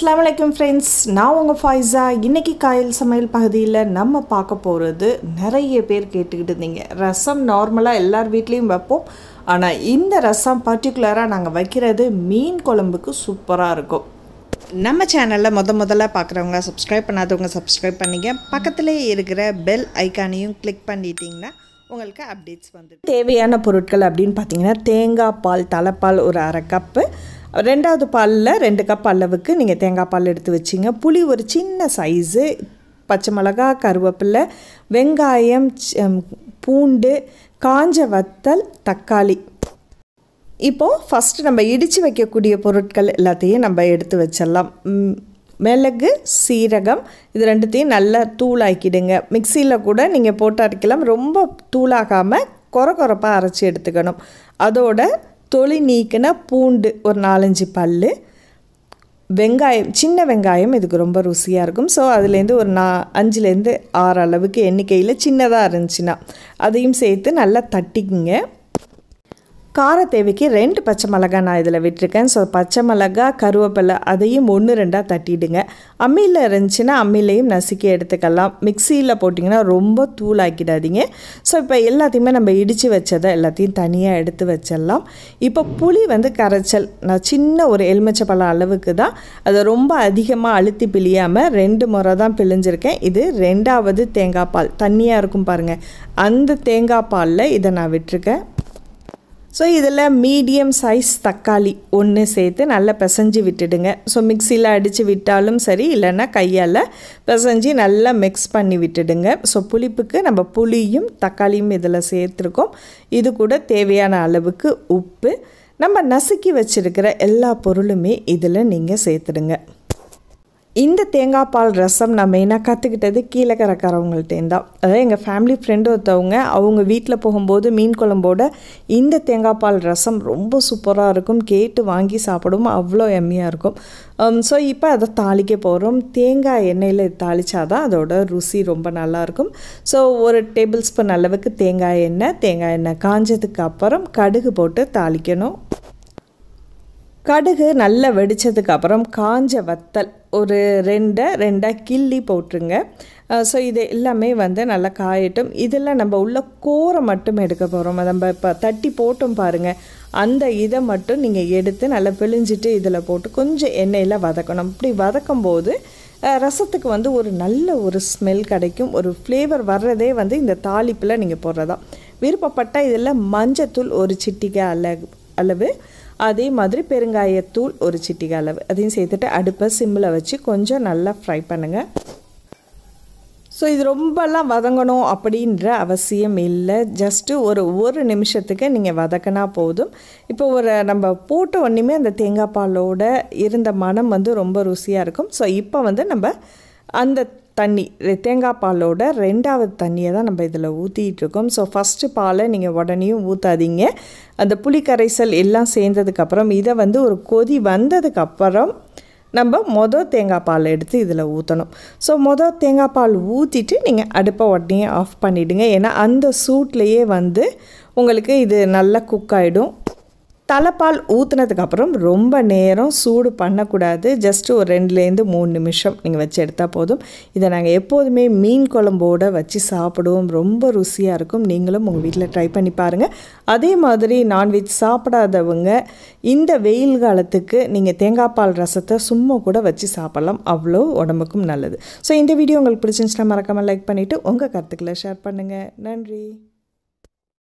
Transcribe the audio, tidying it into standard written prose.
அஸ்ஸலாமுஅலைக்கும் friends, நான் உங்கள் ஃபாய்ஸா. இன்றைக்கி காயல் சமையல் பகுதியில் நம்ம பார்க்க போகிறது, நிறைய பேர் கேட்டுக்கிட்டு இருந்தீங்க, ரசம் நார்மலாக எல்லார் வீட்லேயும் வைப்போம். ஆனால் இந்த ரசம் பர்டிகுலராக நாங்கள் வைக்கிறது மீன் குழம்புக்கு சூப்பராக இருக்கும். நம்ம சேனலில் முதல்ல பார்க்குறவங்க, சப்ஸ்கிரைப் பண்ணாதவங்க சப்ஸ்கிரைப் பண்ணிங்க. பக்கத்துலேயே இருக்கிற பெல் ஐக்கானையும் கிளிக் பண்ணிட்டீங்கன்னா உங்களுக்கு அப்டேட்ஸ் வந்து. தேவையான பொருட்கள் அப்படின்னு பார்த்தீங்கன்னா, தேங்காய் பால், தலைப்பால் ஒரு அரை கப்பு, ரெண்டாவது பாலில் 2 கப் அளவுக்கு நீங்கள் தேங்காய் பால் எடுத்து வச்சிங்க. புளி ஒரு சின்ன சைஸு, பச்சை மிளகா, கருவேப்பிலை, வெங்காயம், பூண்டு, காஞ்ச வத்தல், தக்காளி. இப்போது ஃபஸ்ட்டு நம்ம இடித்து வைக்கக்கூடிய பொருட்கள் எல்லாத்தையும் நம்ம எடுத்து வச்சிடலாம். மிளகு, சீரகம், இது ரெண்டுத்தையும் நல்லா தூளாக்கிடுங்க. மிக்சியில் கூட நீங்கள் போட்டு அரைக்கலாம். ரொம்ப தூளாகாமல் கொரப்பாக அரைச்சி எடுத்துக்கணும். அதோட தொளி நீக்கின பூண்டு ஒரு 4-5 பல், வெங்காயம், சின்ன வெங்காயம் இதுக்கு ரொம்ப ருசியாக இருக்கும். ஸோ அதுலேருந்து ஒரு 5-6 அளவுக்கு எண்ணிக்கையில் சின்னதாக இருந்துச்சுன்னா அதையும் சேர்த்து நல்லா தட்டிக்குங்க. கார தேவைக்கு 2 பச்சை மிளகாய் நான் இதில் விட்டுருக்கேன். ஸோ பச்சை மிளகாய், கருவேப்பிலை அதையும் 1-2 தட்டிடுங்க. அம்மியில் இருந்துச்சுன்னா அம்மியிலையும் நசுக்கி எடுத்துக்கலாம். மிக்சியில் போட்டிங்கன்னா ரொம்ப தூளாக்கிடாதீங்க. ஸோ இப்போ எல்லாத்தையுமே நம்ம இடித்து வச்சதை எல்லாத்தையும் தனியாக எடுத்து வச்சிடலாம். இப்போ புளி கரைச்சல் நான் சின்ன ஒரு எலுமிச்சை பழம் அளவுக்கு தான், அதை ரொம்ப அதிகமாக அழுத்தி பிழியாமல் 2 முறை தான் பிழிஞ்சிருக்கேன். இது 2வது தேங்காய் பால், தண்ணியாக இருக்கும் பாருங்கள், அந்த தேங்காய் பாலில் இதை நான் விட்டுருக்கேன். ஸோ இதில் மீடியம் சைஸ் தக்காளி 1 சேர்த்து நல்லா பிசைஞ்சு விட்டுடுங்க. ஸோ மிக்சியில் அடித்து விட்டாலும் சரி, இல்லைன்னா கையால் பிசைஞ்சு நல்லா மிக்ஸ் பண்ணி விட்டுடுங்க. ஸோ புளிப்புக்கு நம்ம புளியும் தக்காளியும் இதில் சேர்த்துருக்கோம். இது கூட தேவையான அளவுக்கு உப்பு, நம்ம நசுக்கி வச்சுருக்கிற எல்லா பொருளுமே இதில் நீங்கள் சேர்த்துடுங்க. இந்த தேங்காய் பால் ரசம் நான் மெயினாக கற்றுக்கிட்டது கீழக்கரைக்காரவங்கள்ட்டேருந்து தான். அதாவது எங்கள் ஃபேமிலி ஃப்ரெண்டு ஒருத்தவங்க, அவங்க வீட்டில் போகும்போது மீன் குழம்போட இந்த தேங்காய் பால் ரசம் ரொம்ப சூப்பராக இருக்கும். கேட்டு வாங்கி சாப்பிடுவோம், அவ்வளோ எம்மியாக இருக்கும். ஸோ இப்போ அதை தாளிக்க போகிறோம். தேங்காய் எண்ணெயில் தாளித்தாதான் அதோட ருசி ரொம்ப நல்லாயிருக்கும். ஸோ ஒரு டேபிள் ஸ்பூன் அளவுக்கு தேங்காய் எண்ணெய் காஞ்சதுக்கு அப்புறம் கடுகு போட்டு தாளிக்கணும். கடுகு நல்லா வெடித்ததுக்கு அப்புறம் காஞ்ச வத்தல் ஒரு 2 கிள்ளி போட்டுருங்க. ஸோ இது எல்லாமே நல்லா காயட்டும். இதில் நம்ம உள்ள கோரை மட்டும் எடுக்க போகிறோம். நம்ம இப்போ தட்டி போட்டோம் பாருங்கள், அந்த இதை மட்டும் நீங்கள் எடுத்து நல்லா பிழிஞ்சிட்டு இதில் போட்டு கொஞ்சம் எண்ணெயில் வதக்கணும். இப்படி வதக்கும் போது ரசத்துக்கு ஒரு நல்ல ஒரு ஸ்மெல் கிடைக்கும். ஒரு ஃப்ளேவர் வர்றதே இந்த தாளிப்பில் நீங்கள் போடுறதா. விருப்பப்பட்டால் இதில் மஞ்சத்தூள் ஒரு சிட்டிகை அளவு, அதே மாதிரி பெருங்காயத்தூள் ஒரு சிட்டிகை அளவு, அதையும் சேர்த்துட்டு அடுப்பை சிம்மில் வச்சு கொஞ்சம் நல்லா ஃப்ரை பண்ணுங்கள். ஸோ இது ரொம்பலாம் வதங்கணும் அப்படின்ற அவசியம் இல்லை. ஜஸ்ட்டு ஒரு நிமிஷத்துக்கு நீங்கள் வதக்கினா போதும். இப்போ நம்ம போட்ட ஒன்றுமே அந்த தேங்காய் பாலோட இருந்த மனம் ரொம்ப ருசியாக இருக்கும். ஸோ இப்போ நம்ம அந்த தண்ணி, தேங்காய் பாலோட 2வது தண்ணியை தான் நம்ம இதில் ஊற்றிட்டுருக்கோம். ஸோ ஃபஸ்ட்டு பாலை நீங்கள் உடனேயும் ஊற்றாதீங்க. அந்த புளி கரைசல் எல்லாம் சேர்ந்ததுக்கப்புறம் இதை ஒரு கொதி வந்ததுக்கப்புறம் நம்ம தேங்காய் பால் எடுத்து இதில் ஊற்றணும். ஸோ தேங்காய் பால் ஊற்றிட்டு நீங்கள் அடுப்பை உடனே ஆஃப் பண்ணிவிடுங்க. ஏன்னா அந்த சூட்லேயே உங்களுக்கு இது நல்லா குக் ஆகிடும். தலைப்பால் ஊற்றுனதுக்கப்புறம் ரொம்ப நேரம் சூடு பண்ணக்கூடாது. ஜஸ்ட்டு ஒரு 2-3 நிமிஷம் நீங்கள் வச்சு எடுத்தால் போதும். இதை நாங்கள் எப்போதுமே மீன் குழம்போடு வச்சு சாப்பிடுவோம். ரொம்ப ருசியாக இருக்கும். நீங்களும் உங்கள் வீட்டில் ட்ரை பண்ணி பாருங்கள். அதே மாதிரி நான்வெஜ் சாப்பிடாதவங்க இந்த வெயில் காலத்துக்கு நீங்கள் தேங்காய் பால் ரசத்தை சும்மா கூட வச்சு சாப்பிட்லாம். அவ்வளோ உடம்புக்கும் நல்லது. ஸோ இந்த வீடியோ உங்களுக்கு பிடிச்சிருந்துச்சுன்னா மறக்காமல் லைக் பண்ணிவிட்டு உங்கள் கருத்துக்களை ஷேர் பண்ணுங்கள். நன்றி.